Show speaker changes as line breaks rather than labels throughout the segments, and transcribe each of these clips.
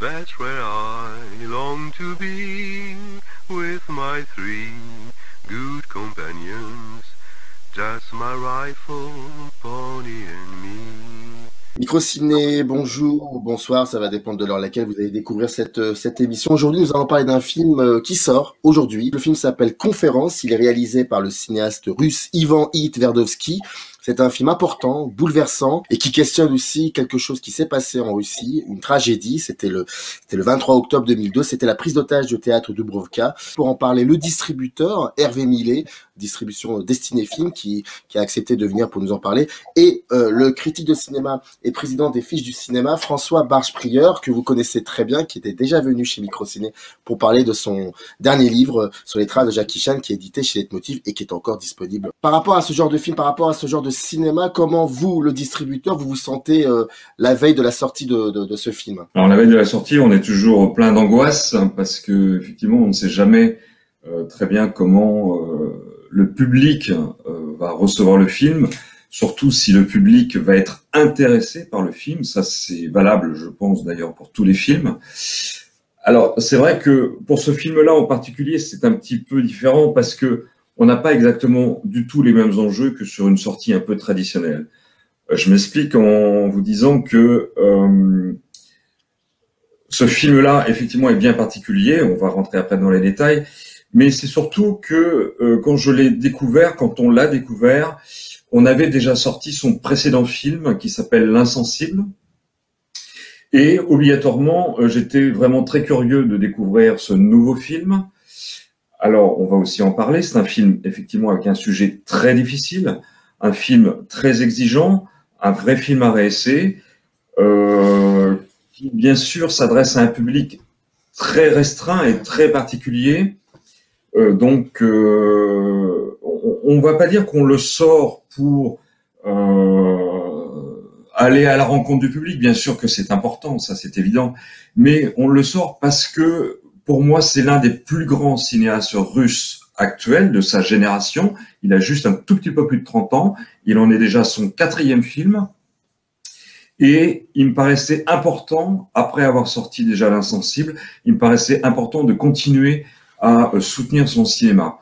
That's where I long to be, with my three good companions, just my rifle, pony and me.
Microciné, bonjour ou bonsoir, ça va dépendre de l'heure à laquelle vous allez découvrir cette émission. Aujourd'hui, nous allons parler d'un film qui sort aujourd'hui. Le film s'appelle Conférence, il est réalisé par le cinéaste russe Ivan Tverdovsky. C'est un film important, bouleversant et qui questionne aussi quelque chose qui s'est passé en Russie, une tragédie. C'était le 23 octobre 2002, c'était la prise d'otage du théâtre Dubrovka. Pour en parler, le distributeur Hervé Millet, distribution Destinée Film, qui a accepté de venir pour nous en parler, et le critique de cinéma et président des Fiches du cinéma, François Barge-Prieur, que vous connaissez très bien, qui était déjà venu chez Microciné pour parler de son dernier livre sur les traces de Jackie Chan, qui est édité chez Leitmotiv et qui est encore disponible. Par rapport à ce genre de film, par rapport à ce genre de cinéma, comment vous, le distributeur, vous sentez la veille de la sortie de ce film?
Alors la veille de la sortie, on est toujours plein d'angoisse parce que effectivement, on ne sait jamais très bien comment le public va recevoir le film, surtout si le public va être intéressé par le film. Ça, c'est valable, je pense d'ailleurs pour tous les films. Alors c'est vrai que pour ce film-là en particulier, c'est un petit peu différent parce que on n'a pas exactement du tout les mêmes enjeux que sur une sortie un peu traditionnelle. Je m'explique en vous disant que ce film-là, effectivement, est bien particulier. On va rentrer après dans les détails. Mais c'est surtout que quand je l'ai découvert, quand on l'a découvert, on avait déjà sorti son précédent film qui s'appelle L'Insensible. Et obligatoirement, j'étais vraiment très curieux de découvrir ce nouveau film. Alors, on va aussi en parler. C'est un film, effectivement, avec un sujet très difficile, un film très exigeant, un vrai film à réessayer, qui, bien sûr, s'adresse à un public très restreint et très particulier. Donc, on va pas dire qu'on le sort pour aller à la rencontre du public. Bien sûr que c'est important, ça c'est évident, mais on le sort parce que pour moi, c'est l'un des plus grands cinéastes russes actuels de sa génération. Il a juste un tout petit peu plus de 30 ans. Il en est déjà à son 4e film. Et il me paraissait important, après avoir sorti déjà L'Insensible, il me paraissait important de continuer à soutenir son cinéma.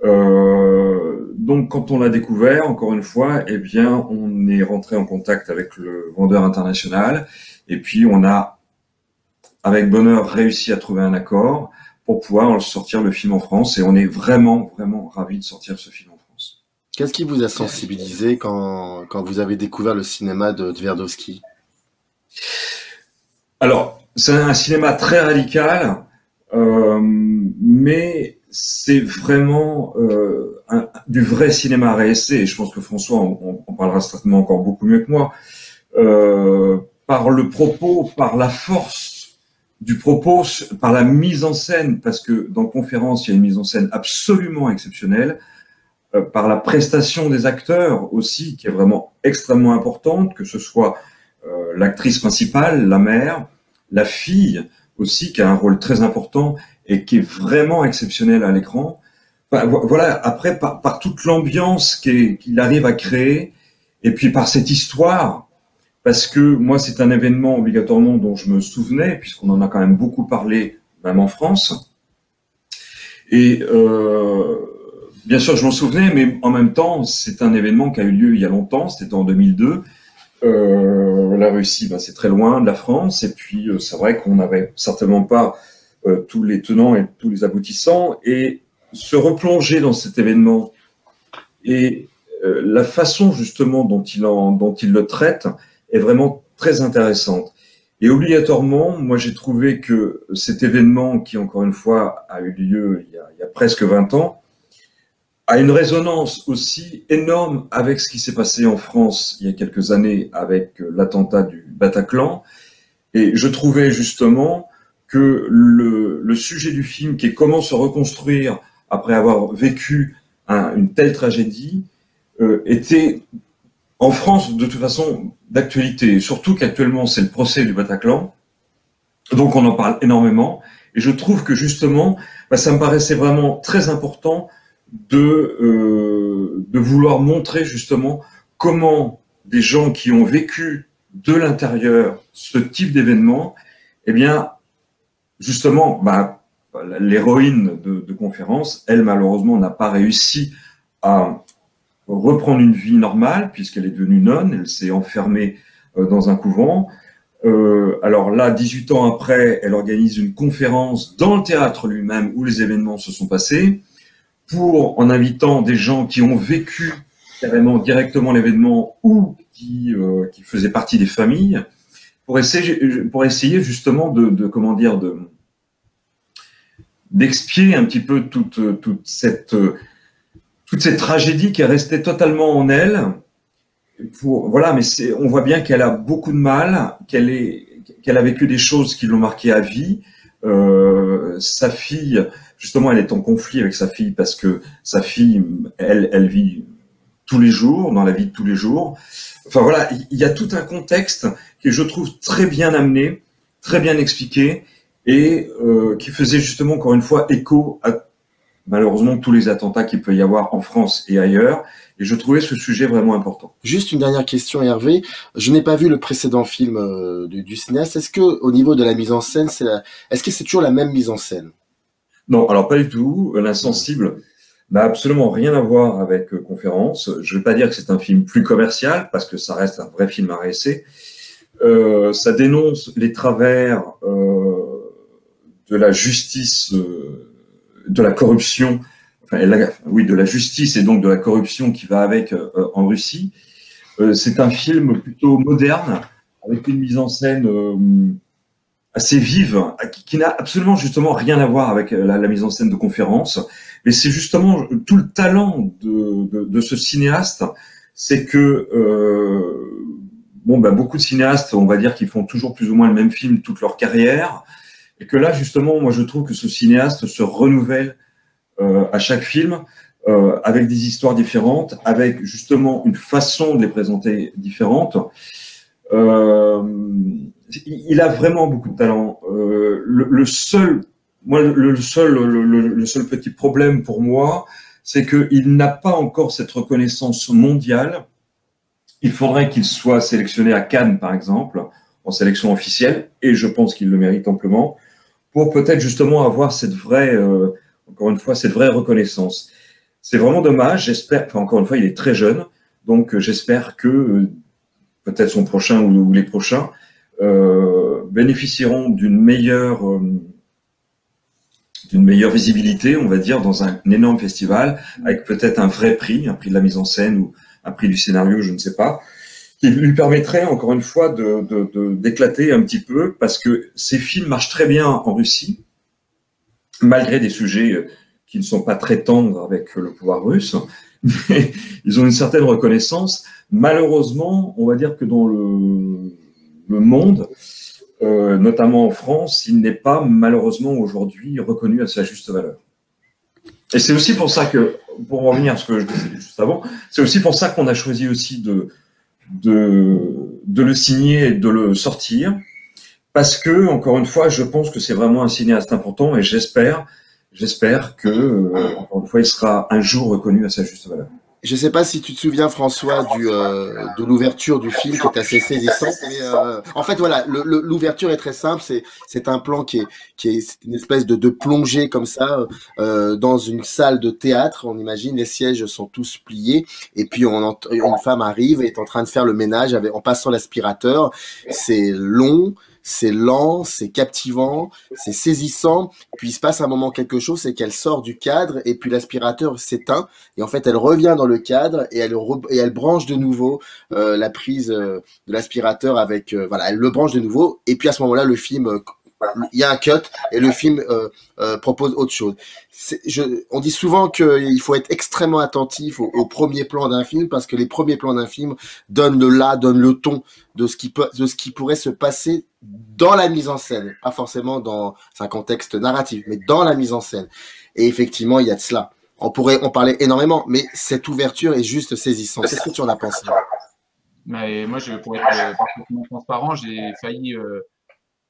Donc, quand on l'a découvert, encore une fois, eh bien, on est rentré en contact avec le vendeur international. Et puis, on a avec bonheur réussi à trouver un accord pour pouvoir sortir le film en France. Et on est vraiment, vraiment ravis de sortir ce film en France.
Qu'est-ce qui vous a sensibilisé quand vous avez découvert le cinéma de Tverdovsky?
Alors, c'est un cinéma très radical, mais c'est vraiment du vrai cinéma à réessayer. Et je pense que François en parlera certainement encore beaucoup mieux que moi. Par le propos, par la force du propos, par la mise en scène, parce que dans Conférence, il y a une mise en scène absolument exceptionnelle, par la prestation des acteurs aussi, qui est vraiment extrêmement importante, que ce soit l'actrice principale, la mère, la fille aussi, qui a un rôle très important et qui est vraiment exceptionnelle à l'écran. Enfin, voilà, après, par toute l'ambiance qu'il arrive à créer, et puis par cette histoire, parce que moi, c'est un événement obligatoirement dont je me souvenais, puisqu'on en a quand même beaucoup parlé, même en France. Et bien sûr, je m'en souvenais, mais en même temps, c'est un événement qui a eu lieu il y a longtemps, c'était en 2002. La Russie, ben, c'est très loin de la France, et puis c'est vrai qu'on n'avait certainement pas tous les tenants et tous les aboutissants, et se replonger dans cet événement, et la façon justement dont il le traite, est vraiment très intéressante. Et obligatoirement, moi j'ai trouvé que cet événement, qui encore une fois a eu lieu il y a presque 20 ans, a une résonance aussi énorme avec ce qui s'est passé en France il y a quelques années avec l'attentat du Bataclan. Et je trouvais justement que le sujet du film, qui est comment se reconstruire après avoir vécu une telle tragédie, était en France, de toute façon, d'actualité, surtout qu'actuellement, c'est le procès du Bataclan, donc on en parle énormément, et je trouve que justement, ça me paraissait vraiment très important de vouloir montrer justement comment des gens qui ont vécu de l'intérieur ce type d'événement, eh bien, justement, l'héroïne de Conférence, elle, malheureusement, n'a pas réussi à reprendre une vie normale, puisqu'elle est devenue nonne, elle s'est enfermée dans un couvent. Alors là, 18 ans après, elle organise une conférence dans le théâtre lui-même où les événements se sont passés, en invitant des gens qui ont vécu carrément directement l'événement ou qui faisaient partie des familles, pour essayer justement d'expier un petit peu toute cette tragédie qui est restée totalement en elle. Mais on voit bien qu'elle a beaucoup de mal, qu'elle a vécu des choses qui l'ont marquée à vie. Sa fille, justement, elle est en conflit avec sa fille parce que sa fille, elle vit tous les jours, dans la vie de tous les jours. Enfin voilà, il y a tout un contexte que je trouve très bien amené, très bien expliqué, et qui faisait justement, encore une fois, écho à malheureusement tous les attentats qu'il peut y avoir en France et ailleurs. Et je trouvais ce sujet vraiment important.
Juste une dernière question, Hervé. Je n'ai pas vu le précédent film du cinéaste. Est-ce que, au niveau de la mise en scène, est-ce que c'est toujours la même mise en scène?
Non, alors pas du tout. L'Insensible n'a absolument rien à voir avec Conférence. Je ne vais pas dire que c'est un film plus commercial, parce que ça reste un vrai film à réessai. Ça dénonce les travers de la justice, de la corruption, de la justice et donc de la corruption qui va avec en Russie. C'est un film plutôt moderne, avec une mise en scène assez vive, qui n'a absolument justement rien à voir avec la mise en scène de Conférence. Mais c'est justement tout le talent de ce cinéaste, c'est que beaucoup de cinéastes, on va dire, qu'ils font toujours plus ou moins le même film toute leur carrière, et que là justement, moi je trouve que ce cinéaste se renouvelle à chaque film, avec des histoires différentes, avec justement une façon de les présenter différente. Il a vraiment beaucoup de talent. Le seul petit problème pour moi, c'est qu'il n'a pas encore cette reconnaissance mondiale. Il faudrait qu'il soit sélectionné à Cannes, par exemple, en sélection officielle, et je pense qu'il le mérite amplement, pour peut-être justement avoir cette vraie reconnaissance. C'est vraiment dommage, encore une fois, il est très jeune, donc j'espère que peut-être son prochain ou les prochains bénéficieront d'une meilleure visibilité, on va dire, dans un énorme festival, avec peut-être un vrai prix, un prix de la mise en scène ou un prix du scénario, je ne sais pas, qui lui permettrait, encore une fois, d'éclater un petit peu, parce que ces films marchent très bien en Russie, malgré des sujets qui ne sont pas très tendres avec le pouvoir russe, mais ils ont une certaine reconnaissance. Malheureusement, on va dire que dans le monde, notamment en France, il n'est pas malheureusement aujourd'hui reconnu à sa juste valeur. Et c'est aussi pour ça que, pour revenir à ce que je disais juste avant, c'est aussi pour ça qu'on a choisi aussi de le signer et de le sortir, parce que, encore une fois, je pense que c'est vraiment un cinéaste important, et j'espère que, encore une fois, il sera un jour reconnu à sa juste valeur.
Je ne sais pas si tu te souviens, François, de l'ouverture du film qui est assez saisissante. Mais en fait, voilà, l'ouverture est très simple. C'est un plan qui est une espèce de plongée comme ça dans une salle de théâtre. On imagine les sièges sont tous pliés et puis une femme arrive et est en train de faire le ménage en passant l'aspirateur. C'est long. C'est lent, c'est captivant, c'est saisissant. Puis il se passe un moment quelque chose, c'est qu'elle sort du cadre et puis l'aspirateur s'éteint. Et en fait, elle revient dans le cadre et elle branche de nouveau la prise de l'aspirateur avec elle le branche de nouveau. Et puis à ce moment-là, le film il y a un cut et le film propose autre chose. On dit souvent qu'il faut être extrêmement attentif au premier plan d'un film, parce que les premiers plans d'un film donnent donnent le ton de ce qui pourrait se passer dans la mise en scène, pas forcément dans un contexte narratif, mais dans la mise en scène. Et effectivement, il y a de cela. On pourrait en parler énormément, mais cette ouverture est juste saisissante. Qu'est-ce que tu en as pensé?
Mais moi, pour être parfaitement transparent, j'ai failli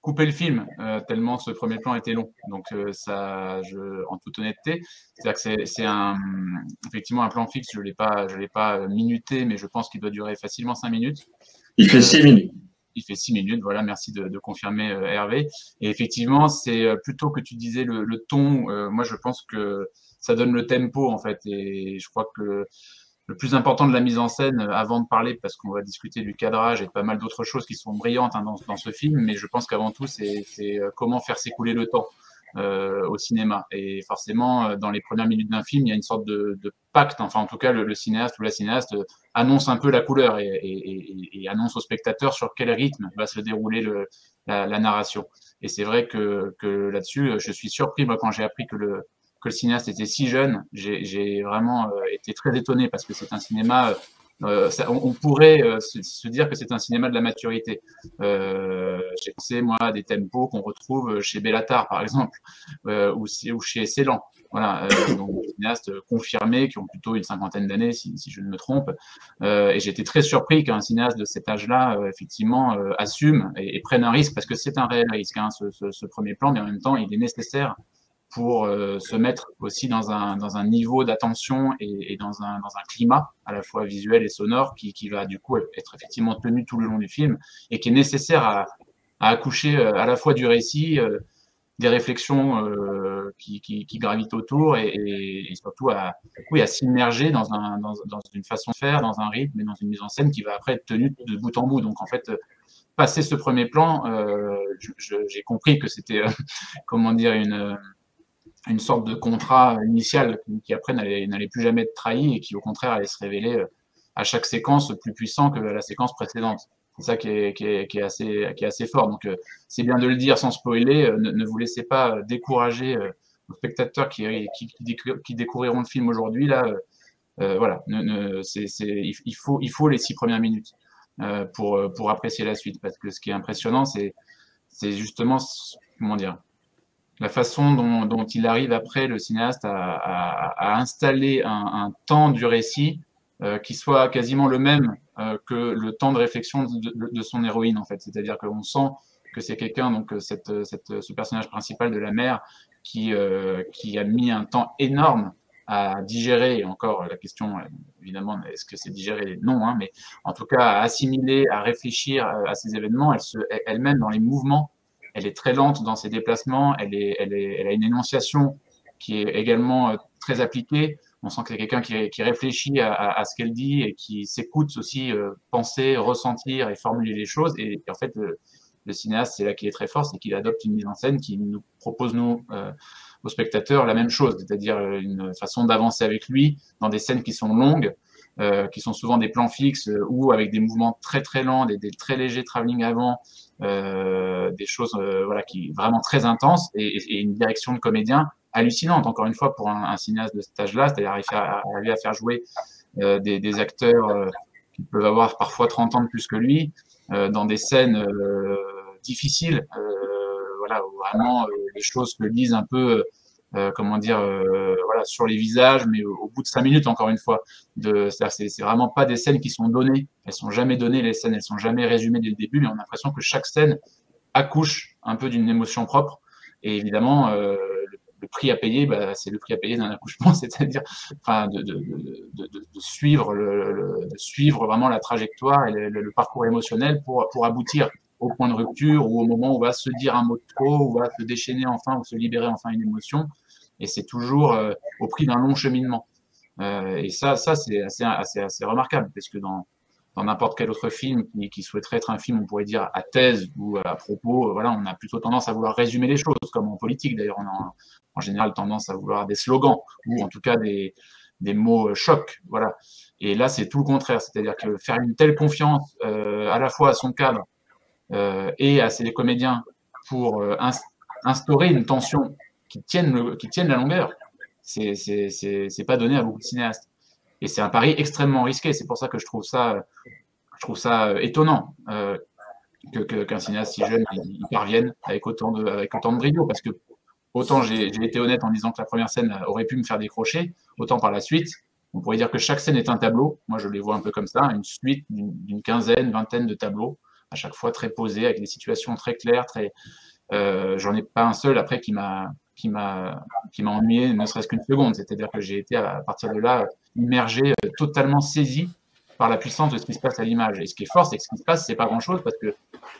couper le film tellement ce premier plan était long. Donc en toute honnêteté, c'est-à-dire que c'est effectivement un plan fixe. Je l'ai pas minuté, mais je pense qu'il doit durer facilement 5 minutes.
Il fait 6 minutes.
Il fait 6 minutes, voilà, merci de confirmer Hervé. Et effectivement, c'est plutôt que tu disais le ton, moi je pense que ça donne le tempo en fait. Et je crois que le plus important de la mise en scène, avant de parler, parce qu'on va discuter du cadrage et de pas mal d'autres choses qui sont brillantes hein, dans ce film, mais je pense qu'avant tout, c'est comment faire s'écouler le temps au cinéma. Et forcément, dans les premières minutes d'un film, il y a une sorte de pacte, enfin en tout cas, le cinéaste ou la cinéaste annonce un peu la couleur et annonce au spectateur sur quel rythme va se dérouler la narration. Et c'est vrai que là-dessus, je suis surpris, moi, quand j'ai appris que le cinéaste était si jeune, j'ai vraiment été très étonné parce que c'est un cinéma, on pourrait se dire que c'est un cinéma de la maturité. J'ai pensé, moi, à des tempos qu'on retrouve chez Bellatar, par exemple, ou chez Ceylan. Voilà, donc des cinéastes confirmés qui ont plutôt une cinquantaine d'années, si je ne me trompe. Et j'ai été très surpris qu'un cinéaste de cet âge-là, effectivement, assume et prenne un risque, parce que c'est un réel risque, hein, ce premier plan, mais en même temps, il est nécessaire pour se mettre aussi dans un niveau d'attention et dans un climat à la fois visuel et sonore qui va du coup être effectivement tenu tout le long du film et qui est nécessaire à accoucher à la fois du récit, des réflexions qui gravitent autour et surtout à s'immerger dans une façon de faire, dans un rythme et dans une mise en scène qui va après être tenue de bout en bout. Donc en fait, passer ce premier plan, j'ai compris que c'était, comment dire, une sorte de contrat initial qui après n'allait plus jamais être trahi et qui au contraire allait se révéler à chaque séquence plus puissant que la séquence précédente. C'est ça qui est assez fort. Donc c'est bien de le dire sans spoiler, ne vous laissez pas décourager aux spectateurs qui découvriront le film aujourd'hui. Là, voilà, il faut les 6 premières minutes pour apprécier la suite, parce que ce qui est impressionnant, c'est justement, comment dire, la façon dont il arrive après, le cinéaste, à installer un temps du récit qui soit quasiment le même que le temps de réflexion de son héroïne, en fait. C'est-à-dire qu'on sent que c'est quelqu'un, donc ce personnage principal de la mère, qui a mis un temps énorme à digérer, et encore la question, évidemment, est-ce que c'est digéré? Non, hein, mais en tout cas à assimiler, à réfléchir à ces événements, elle-même dans les mouvements. Elle est très lente dans ses déplacements, elle a une énonciation qui est également très appliquée. On sent que c'est quelqu'un qui réfléchit à ce qu'elle dit et qui s'écoute aussi penser, ressentir et formuler les choses. Et en fait, le cinéaste, c'est là qu'il est très fort, c'est qu'il adopte une mise en scène qui nous propose, nous, aux spectateurs, la même chose, c'est-à-dire une façon d'avancer avec lui dans des scènes qui sont longues, qui sont souvent des plans fixes ou avec des mouvements très très lents, des très légers travelling avant, des choses voilà, qui vraiment très intenses et une direction de comédien hallucinante, encore une fois, pour un cinéaste de cet âge-là, c'est-à-dire arriver à faire jouer des acteurs qui peuvent avoir parfois 30 ans de plus que lui, dans des scènes difficiles, voilà, où vraiment les choses se lisent un peu comment dire, voilà, sur les visages, mais au bout de 5 minutes, encore une fois. C'est vraiment pas des scènes qui sont données. Elles sont jamais données, les scènes, elles sont jamais résumées dès le début, mais on a l'impression que chaque scène accouche un peu d'une émotion propre. Et évidemment, le prix à payer, bah, c'est le prix à payer d'un accouchement, c'est-à-dire enfin, de suivre de suivre vraiment la trajectoire et le parcours émotionnel pour aboutir au point de rupture ou au moment où on va se dire un mot de trop, où on va se déchaîner enfin, ou se libérer enfin une émotion. Et c'est toujours au prix d'un long cheminement. Et ça c'est assez remarquable, parce que dans n'importe quel autre film qui souhaiterait être un film, on pourrait dire à thèse ou à propos, voilà, on a plutôt tendance à vouloir résumer les choses, comme en politique d'ailleurs, on a en général tendance à vouloir des slogans, ou en tout cas des mots chocs, voilà. Et là, c'est tout le contraire, c'est-à-dire que faire une telle confiance à la fois à son cadre et à ses comédiens pour instaurer une tension qui tienne la longueur, c'est pas donné à beaucoup de cinéastes. Et c'est un pari extrêmement risqué. C'est pour ça que je trouve ça étonnant qu'un cinéaste si jeune y parvienne avec autant de brio. Parce que autant j'ai été honnête en disant que la première scène aurait pu me faire décrocher, autant par la suite, on pourrait dire que chaque scène est un tableau. Moi, je les vois un peu comme ça, une suite d'une quinzaine, vingtaine de tableaux, à chaque fois très posés, avec des situations très claires, j'en ai pas un seul après qui m'a ennuyé, ne serait-ce qu'une seconde. C'est-à-dire que j'ai été, à partir de là, immergé, totalement saisi par la puissance de ce qui se passe à l'image. Et ce qui est fort, c'est que ce qui se passe, c'est pas grand-chose, parce que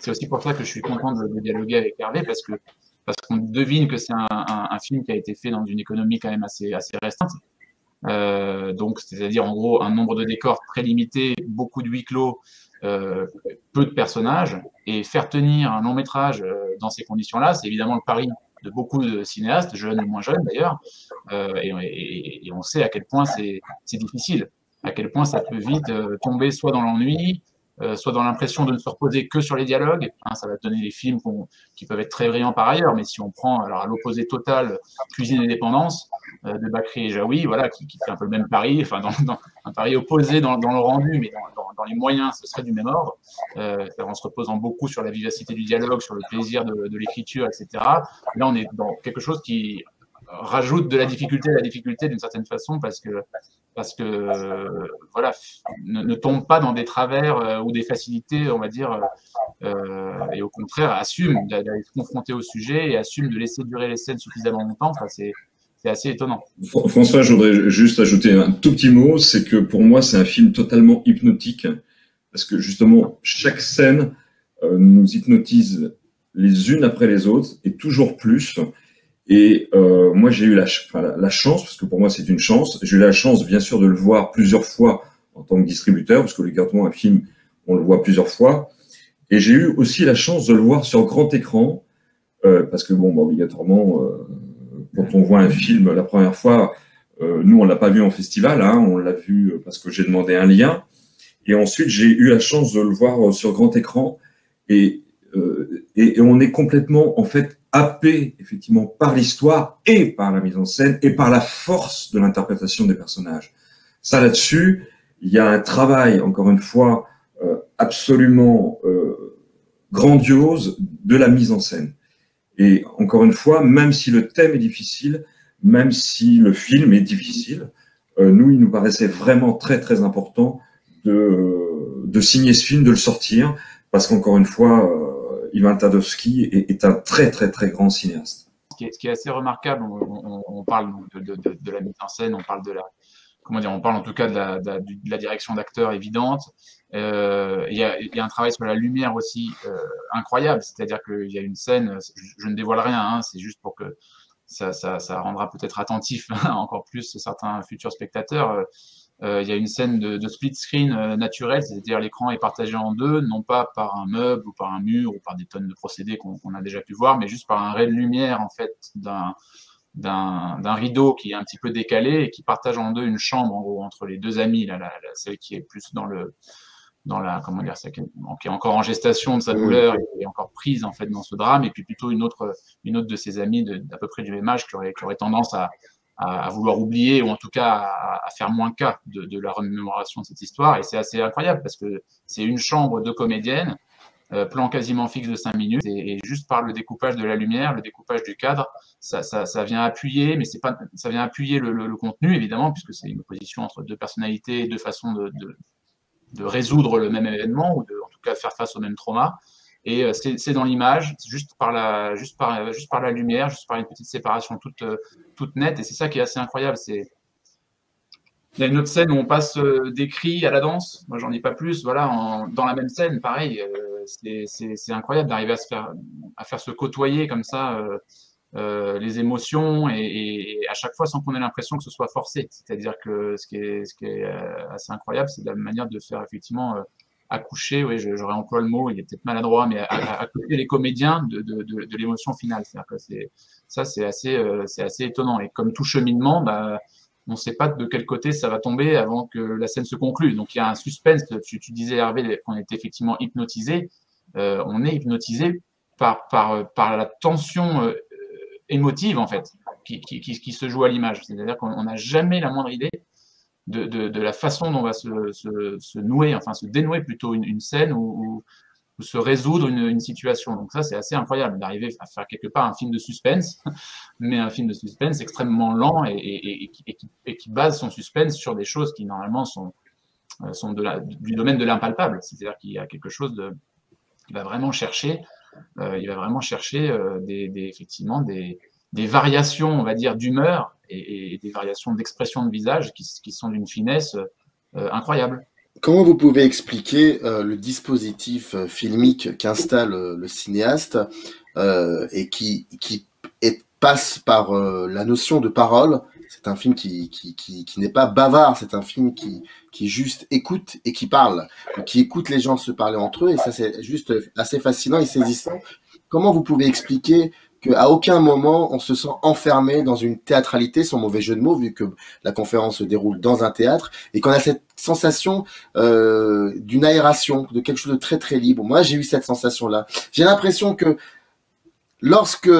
c'est aussi pour ça que je suis content de dialoguer avec Hervé, parce qu'on devine que c'est un film qui a été fait dans une économie quand même assez restreinte. Donc, c'est-à-dire en gros un nombre de décors très limité, beaucoup de huis clos, peu de personnages, et faire tenir un long métrage dans ces conditions-là, c'est évidemment le pari de beaucoup de cinéastes, jeunes ou moins jeunes d'ailleurs, et on sait à quel point c'est difficile, à quel point ça peut vite tomber soit dans l'ennui, soit dans l'impression de ne se reposer que sur les dialogues. Hein, ça va donner des films qui peuvent être très brillants par ailleurs, mais si on prend alors à l'opposé total Cuisine et dépendance de Bakri et Jaoui, voilà, qui fait un peu le même pari, enfin dans un pari opposé dans le rendu, mais dans les moyens, ce serait du même ordre, en se reposant beaucoup sur la vivacité du dialogue, sur le plaisir de l'écriture, etc. Là, on est dans quelque chose qui rajoute de la difficulté à la difficulté d'une certaine façon, parce que voilà, ne tombe pas dans des travers ou des facilités, on va dire, et au contraire assume d'aller se confronter au sujet et assume de laisser durer les scènes suffisamment longtemps. Enfin, c'est assez étonnant.
François, je voudrais juste ajouter un tout petit mot, c'est que pour moi, c'est un film totalement hypnotique, parce que justement, chaque scène nous hypnotise les unes après les autres, et toujours plus. Et moi, j'ai eu la chance, parce que pour moi, c'est une chance, j'ai eu la chance, bien sûr, de le voir plusieurs fois en tant que distributeur, parce qu'obligatoirement, un film, on le voit plusieurs fois. Et j'ai eu aussi la chance de le voir sur grand écran, parce que, bon, obligatoirement, quand on voit un film la première fois, nous, on l'a pas vu en festival, hein, on l'a vu parce que j'ai demandé un lien. Et ensuite, j'ai eu la chance de le voir sur grand écran. Et on est complètement, en fait, happé, effectivement, par l'histoire et par la mise en scène et par la force de l'interprétation des personnages. Ça, là-dessus, il y a un travail, encore une fois, absolument grandiose de la mise en scène. Et encore une fois, même si le thème est difficile, même si le film est difficile, nous, il nous paraissait vraiment très, très important de signer ce film, de le sortir, parce qu'encore une fois, Ivan Tadovsky est un très, très, très grand cinéaste.
Ce qui est assez remarquable, on parle de la mise en scène, on parle on parle en tout cas de la direction d'acteur évidente. Il y a un travail sur la lumière aussi incroyable, c'est-à-dire qu'il y a une scène, je ne dévoile rien, hein, c'est juste pour que ça rendra peut-être attentif encore plus certains futurs spectateurs. Il y a une scène de split screen naturel, c'est-à-dire l'écran est partagé en deux, non pas par un meuble ou par un mur ou par des tonnes de procédés qu'on a déjà pu voir, mais juste par un ray de lumière en fait d'un rideau qui est un petit peu décalé et qui partage en deux une chambre en gros entre les deux amies, celle qui est plus dans la comment dire, celle qui est encore en gestation de sa douleur et encore prise en fait dans ce drame, et puis plutôt une autre de ses amies d'à peu près du même âge qui aurait tendance à vouloir oublier, ou en tout cas à faire moins cas de la remémoration de cette histoire. Et c'est assez incroyable parce que c'est une chambre de comédienne, plan quasiment fixe de 5 minutes, et juste par le découpage de la lumière, le découpage du cadre, ça vient appuyer, mais ça vient appuyer le contenu évidemment, puisque c'est une opposition entre deux personnalités, deux façons de résoudre le même événement, ou en tout cas de faire face au même trauma. Et c'est dans l'image, juste par la lumière, juste par une petite séparation toute nette. Et c'est ça qui est assez incroyable. Il y a une autre scène où on passe des cris à la danse. Moi, j'en dis pas plus. Voilà, dans la même scène, pareil. C'est incroyable d'arriver à faire se côtoyer comme ça les émotions, et à chaque fois sans qu'on ait l'impression que ce soit forcé. C'est-à-dire que ce qui est assez incroyable, c'est la manière de faire effectivement accoucher, oui, j'aurais employé le mot, il est peut-être maladroit, mais accoucher les comédiens de l'émotion finale. C'est-à-dire que c'est assez étonnant. Et comme tout cheminement, on ne sait pas de quel côté ça va tomber avant que la scène se conclue. Donc il y a un suspense. Tu disais, Hervé, qu'on était effectivement hypnotisé. On est hypnotisé par la tension émotive, en fait, qui se joue à l'image. C'est-à-dire qu'on n'a jamais la moindre idée de la façon dont va se nouer, enfin se dénouer plutôt une scène ou se résoudre une situation. Donc ça, c'est assez incroyable d'arriver à faire quelque part un film de suspense, mais un film de suspense extrêmement lent et qui base son suspense sur des choses qui normalement sont du domaine de l'impalpable. C'est-à-dire qu'il y a quelque chose il va vraiment chercher effectivement des variations, on va dire, d'humeur et des variations d'expression de visage qui sont d'une finesse incroyable.
Comment vous pouvez expliquer le dispositif filmique qu'installe le cinéaste et qui passe par la notion de parole? C'est un film qui n'est pas bavard, c'est un film qui juste écoute et qui parle, qui écoute les gens se parler entre eux, et ça c'est juste assez fascinant et saisissant. Comment vous pouvez expliquer qu'à aucun moment on se sent enfermé dans une théâtralité, sans mauvais jeu de mots, vu que la conférence se déroule dans un théâtre, et qu'on a cette sensation d'une aération, de quelque chose de très très libre? Moi j'ai eu cette sensation-là. J'ai l'impression que lorsque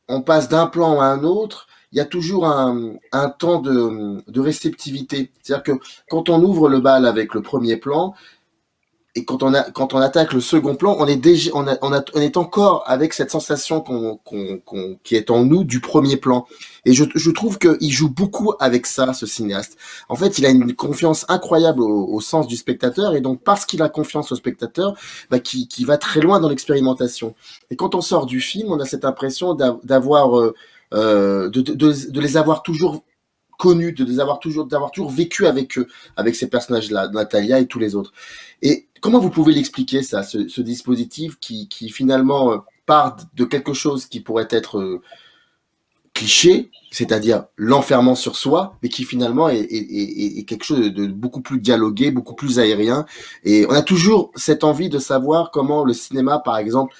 on passe d'un plan à un autre, il y a toujours un temps de réceptivité. C'est-à-dire que quand on ouvre le bal avec le premier plan, et quand on attaque le second plan, on est encore avec cette sensation qui est en nous du premier plan. Et je trouve qu'il joue beaucoup avec ça, ce cinéaste. En fait, il a une confiance incroyable au sens du spectateur, et donc parce qu'il a confiance au spectateur, qui va très loin dans l'expérimentation. Et quand on sort du film, on a cette impression d'avoir de les avoir toujours connus, d'avoir toujours vécu avec eux, avec ces personnages-là, Natalia et tous les autres. Et comment vous pouvez l'expliquer, ça, ce dispositif qui finalement part de quelque chose qui pourrait être cliché, c'est-à-dire l'enfermement sur soi, mais qui finalement est quelque chose de beaucoup plus dialogué, beaucoup plus aérien. Et on a toujours cette envie de savoir comment le cinéma, par exemple,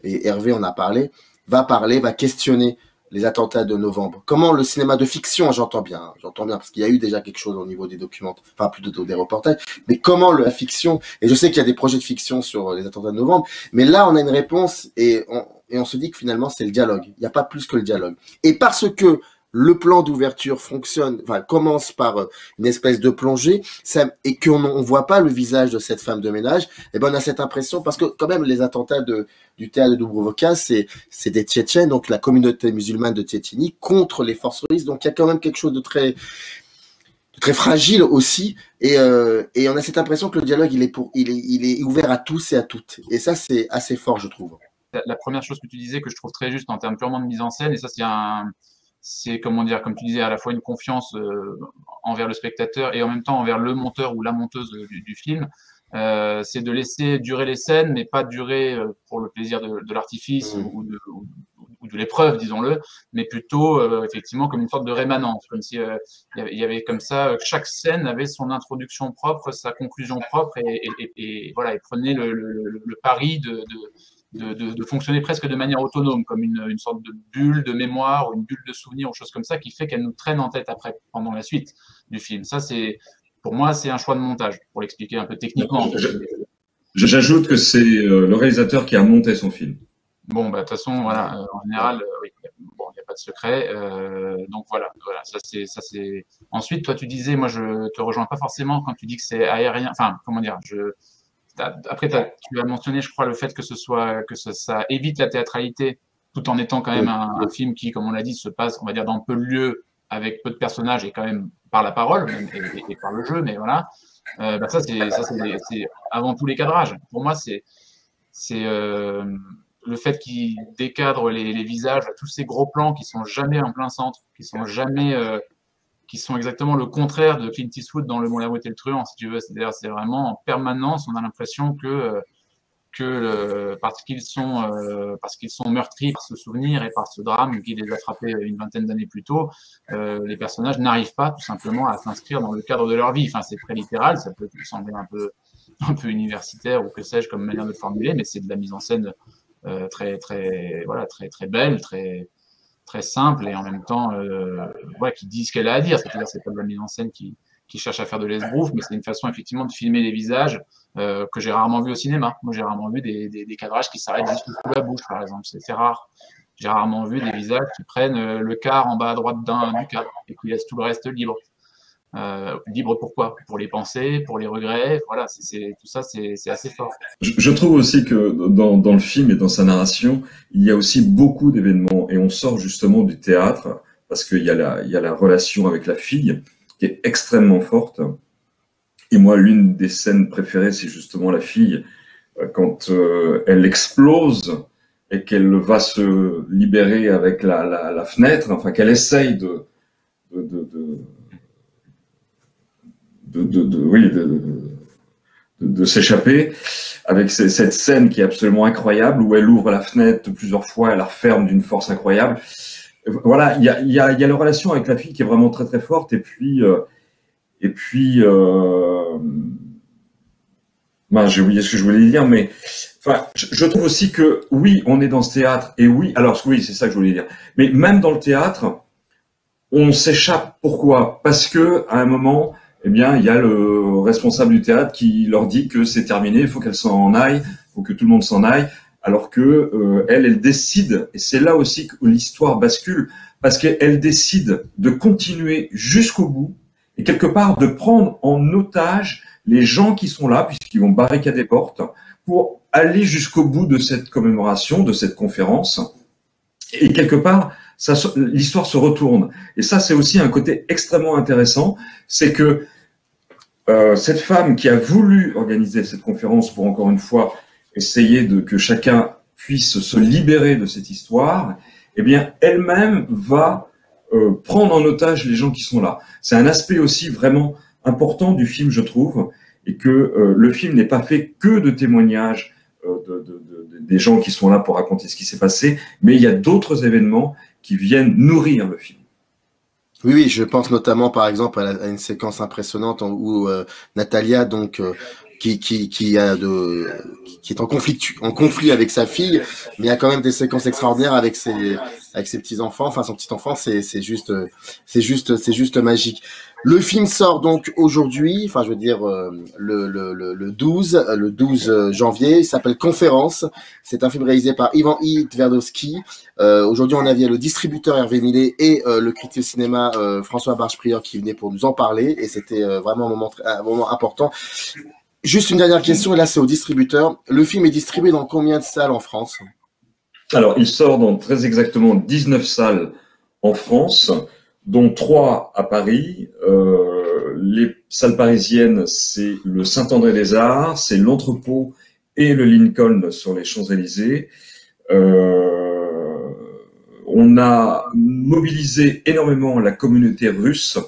et Hervé en a parlé, va questionner les attentats de novembre. Comment le cinéma de fiction, j'entends bien, parce qu'il y a eu déjà quelque chose au niveau des documentaires, enfin plutôt des reportages, mais comment la fiction, et je sais qu'il y a des projets de fiction sur les attentats de novembre, mais là on a une réponse et on se dit que finalement c'est le dialogue. Il n'y a pas plus que le dialogue. Et parce que le plan d'ouverture commence par une espèce de plongée, et qu'on ne voit pas le visage de cette femme de ménage, et on a cette impression, parce que quand même les attentats du théâtre de Dubrovka, c'est des Tchétchènes, donc la communauté musulmane de Tchétchénie, contre les forces russes, donc il y a quand même quelque chose de très fragile aussi, et on a cette impression que le dialogue il est ouvert à tous et à toutes, et ça c'est assez fort, je trouve.
La première chose que tu disais, que je trouve très juste en termes purement de mise en scène, et ça c'est comment dire, comme tu disais, à la fois une confiance envers le spectateur et en même temps envers le monteur ou la monteuse du film, c'est de laisser durer les scènes, mais pas durer pour le plaisir de l'artifice ou de l'épreuve, disons-le, mais plutôt effectivement comme une sorte de rémanence, comme si il y avait comme ça, chaque scène avait son introduction propre, sa conclusion propre, et voilà, et prenait le pari de fonctionner presque de manière autonome, comme une sorte de bulle de mémoire ou une bulle de souvenir ou chose comme ça, qui fait qu'elle nous traîne en tête après, pendant la suite du film. Ça, pour moi, c'est un choix de montage, pour l'expliquer un peu techniquement.
J'ajoute que c'est le réalisateur qui a monté son film.
Bon, de toute façon, voilà, en général, oui, bon, il n'y a pas de secret. Donc voilà, ça c'est. Ensuite, toi, tu disais, moi, je te rejoins pas forcément quand tu dis que c'est aérien. Enfin, comment dire, après, tu as mentionné, je crois, le fait que ça évite la théâtralité, tout en étant quand même un film qui, comme on l'a dit, se passe, on va dire, dans peu de lieux, avec peu de personnages et quand même par la parole et par le jeu, mais voilà. Ça, c'est avant tout les cadrages. Pour moi, c'est le fait qu'il décadre les visages, tous ces gros plans qui sont jamais en plein centre, qui sont jamais qui sont exactement le contraire de Clint Eastwood dans Le Bon, la Brute et le Truand, si tu veux. C'est-à-dire, c'est vraiment en permanence, on a l'impression parce qu'ils sont meurtris par ce souvenir et par ce drame qui les a frappés une vingtaine d'années plus tôt, les personnages n'arrivent pas tout simplement à s'inscrire dans le cadre de leur vie. Enfin, c'est très littéral, ça peut sembler un peu universitaire ou que sais-je comme manière de le formuler, mais c'est de la mise en scène très belle, très simple et en même temps qui dit ce qu'elle a à dire. C'est-à-dire, c'est pas de la mise en scène qui cherche à faire de l'esbrouf, mais c'est une façon effectivement de filmer les visages que j'ai rarement vu au cinéma. Moi, j'ai rarement vu des cadrages qui s'arrêtent juste sous la bouche, par exemple. C'est rare. J'ai rarement vu des visages qui prennent le quart en bas à droite du cadre et qui laissent tout le reste libre. Libre pourquoi? Pour les pensées, pour les regrets. Voilà, tout ça, c'est assez fort.
Je trouve aussi que dans le film et dans sa narration, il y a aussi beaucoup d'événements et on sort justement du théâtre parce qu'il y a la relation avec la fille qui est extrêmement forte. Et moi, l'une des scènes préférées, c'est justement la fille quand elle explose et qu'elle va se libérer avec la fenêtre, enfin qu'elle essaye de s'échapper, avec cette scène qui est absolument incroyable, où elle ouvre la fenêtre plusieurs fois, elle la referme d'une force incroyable. Voilà, il y a la relation avec la fille qui est vraiment très très forte, et puis j'ai oublié ce que je voulais dire, mais enfin, je trouve aussi que oui, on est dans ce théâtre, et oui, alors oui, c'est ça que je voulais dire, mais même dans le théâtre, on s'échappe. Pourquoi? Parce que à un moment, eh bien, il y a le responsable du théâtre qui leur dit que c'est terminé, il faut qu'elle s'en aille, il faut que tout le monde s'en aille, alors que elle décide, et c'est là aussi que l'histoire bascule, parce qu'elle décide de continuer jusqu'au bout, et quelque part de prendre en otage les gens qui sont là, puisqu'ils vont barricader des portes, pour aller jusqu'au bout de cette commémoration, de cette conférence. Et quelque part, l'histoire se retourne. Et ça, c'est aussi un côté extrêmement intéressant, c'est que cette femme qui a voulu organiser cette conférence pour, encore une fois, essayer que chacun puisse se libérer de cette histoire, eh bien, elle-même va prendre en otage les gens qui sont là. C'est un aspect aussi vraiment important du film, je trouve, et que le film n'est pas fait que de témoignages des gens qui sont là pour raconter ce qui s'est passé, mais il y a d'autres événements qui viennent nourrir le film.
Oui, je pense notamment, par exemple, à une séquence impressionnante où Natalia, donc, qui est en conflit avec sa fille, mais il y a quand même des séquences extraordinaires avec ses petits enfants, enfin son petit enfant, c'est juste magique. Le film sort donc aujourd'hui, enfin je veux dire le 12 janvier. Il s'appelle Conférence. C'est un film réalisé par Ivan I. Tverdovsky. Aujourd'hui on avait le distributeur Hervé Millet et le critique de cinéma François Barche-Prieur qui venaient pour nous en parler, et c'était vraiment un moment important. Juste une dernière question, et là c'est au distributeur. Le film est distribué dans combien de salles en France?
Alors, il sort dans très exactement 19 salles en France, dont 3 à Paris. Les salles parisiennes, c'est le Saint-André-des-Arts, c'est l'Entrepôt et le Lincoln sur les Champs-Élysées. On a mobilisé énormément la communauté russe,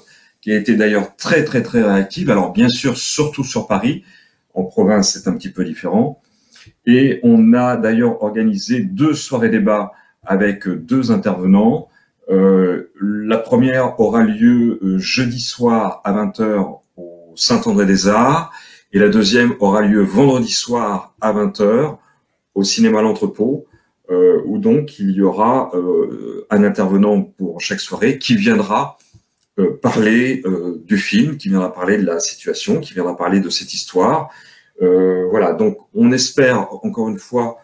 qui a été d'ailleurs très très très réactive. Alors bien sûr, surtout sur Paris. En province, c'est un petit peu différent. Et on a d'ailleurs organisé 2 soirées débat avec 2 intervenants. La première aura lieu jeudi soir à 20h au Saint-André-des-Arts, et la deuxième aura lieu vendredi soir à 20h au cinéma L'Entrepôt, où donc il y aura un intervenant pour chaque soirée qui viendra parler du film, qui viendra parler de la situation, qui viendra parler de cette histoire. Voilà, donc on espère, encore une fois,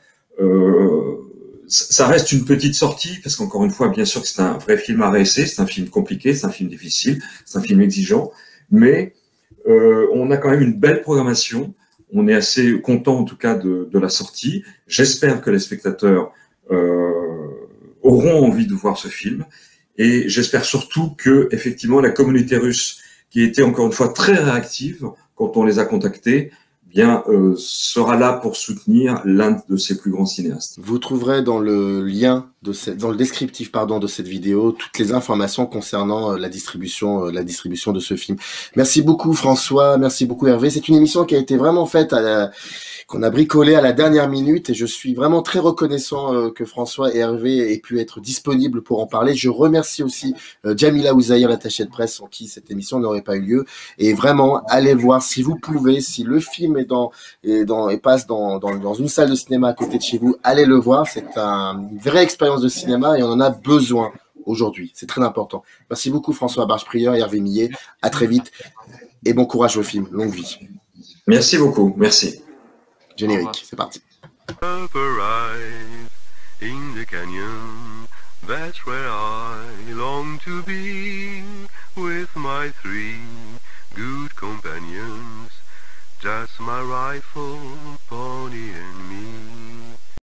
ça reste une petite sortie, parce qu'encore une fois, bien sûr que c'est un vrai film à réessayer, c'est un film compliqué, c'est un film difficile, c'est un film exigeant, mais on a quand même une belle programmation. On est assez content en tout cas de la sortie. J'espère que les spectateurs auront envie de voir ce film. Et j'espère surtout que, effectivement, la communauté russe, qui était encore une fois très réactive quand on les a contactés, bien sera là pour soutenir l'un de ses plus grands cinéastes.
Vous trouverez dans le lien dans le descriptif de cette vidéo toutes les informations concernant la distribution de ce film. Merci beaucoup François, merci beaucoup Hervé. C'est une émission qui a été vraiment faite qu'on a bricolé à la dernière minute, et je suis vraiment très reconnaissant que François et Hervé aient pu être disponibles pour en parler. Je remercie aussi Jamila Ouzaïr, l'attachée de presse, sans qui cette émission n'aurait pas eu lieu. Et vraiment, allez voir si vous pouvez, si le film est passe dans une salle de cinéma à côté de chez vous, allez le voir. C'est une vraie expérience de cinéma et on en a besoin aujourd'hui. C'est très important. Merci beaucoup François Barche-Prieur et Hervé Millet. À très vite et bon courage au film. Longue vie.
Merci beaucoup. Merci.
Générique, c'est parti.
Up arise in the canyon, that's where I long to be, with my 3 good companions, just my rifle, pony and me.